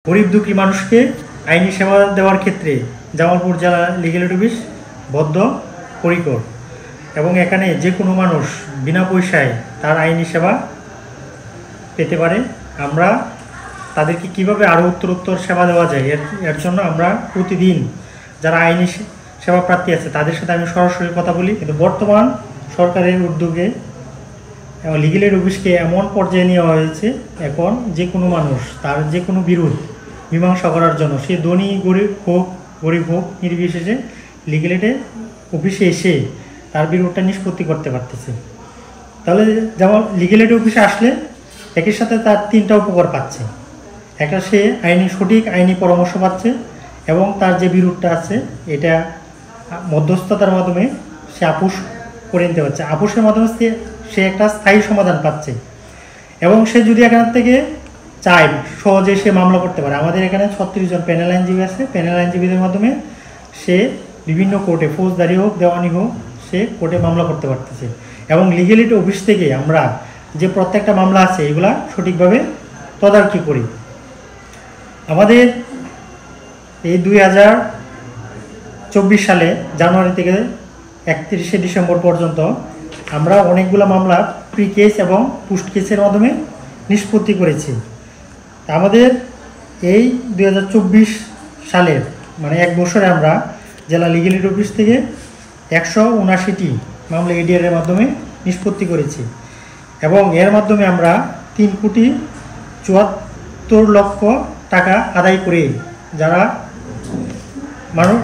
গরিব দুঃখী মানুষকে আইনি সেবা দেওয়ার ক্ষেত্রে জামালপুর জেলা লিগ্যাল এড অফিস বদ্ধপরিকর এবং এখানে যে কোনো মানুষ বিনা পয়সায় তার আইনি সেবা পেতে পারে। আমরা তাদেরকে কিভাবে আরও উত্তরোত্তর সেবা দেওয়া যায় এর জন্য আমরা প্রতিদিন যারা আইনি সেবা প্রার্থী আছে তাদের সাথে আমি সরাসরি কথা বলি। কিন্তু বর্তমান সরকারের উদ্যোগে লিগ্যাল এড অফিসকে এমন পর্যায়ে নেওয়া হয়েছে, এখন যে কোনো মানুষ তার যে কোনো বিরোধ মীমাংসা করার জন্য সে ধনী গরিব হোক নির্বিশেষে লিগ্যাল এড অফিসে এসে তার বিরোধটা নিষ্পত্তি করতে পারতেছে। তাহলে যেমন লিগ্যাল এড অফিসে আসলে একই সাথে তার তিনটা উপকার পাচ্ছে। একটা, সে সঠিক আইনি পরামর্শ পাচ্ছে এবং তার যে বিরোধটা আছে এটা মধ্যস্থতার মাধ্যমে সে আপোষ করে নিতে পারছে। আপোষের মাধ্যমে সে একটা স্থায়ী সমাধান পাচ্ছে এবং সে যদি এখান থেকে চায় সহজে সে মামলা করতে পারে। আমাদের এখানে 36 জন প্যানেল আইনজীবী আছে। প্যানেল আইনজীবীদের মাধ্যমে সে বিভিন্ন কোর্টে, ফৌজদারি হোক দেওয়ানি হোক, সে কোর্টে মামলা করতে পারতেছে। এবং লিগ্যাল এড অফিস থেকে আমরা যে প্রত্যেকটা মামলা আছে এগুলা সঠিকভাবে তদারকি করি। আমাদের এই 2024 সালে জানুয়ারি থেকে 31শে ডিসেম্বর পর্যন্ত আমরা অনেকগুলো মামলা প্রি কেস এবং পোস্ট কেসের মাধ্যমে নিষ্পত্তি করেছি। আমাদের এই 2024 সালের মানে এক বছরে আমরা জেলা লিগ্যাল এড অফিস থেকে 179টি মামলা এডিআরের মাধ্যমে নিষ্পত্তি করেছি এবং এর মাধ্যমে আমরা 3,74,00,000 টাকা আদায় করে যারা মানুষ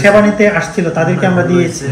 সেবা নিতে আসছিল তাদেরকে আমরা দিয়েছি।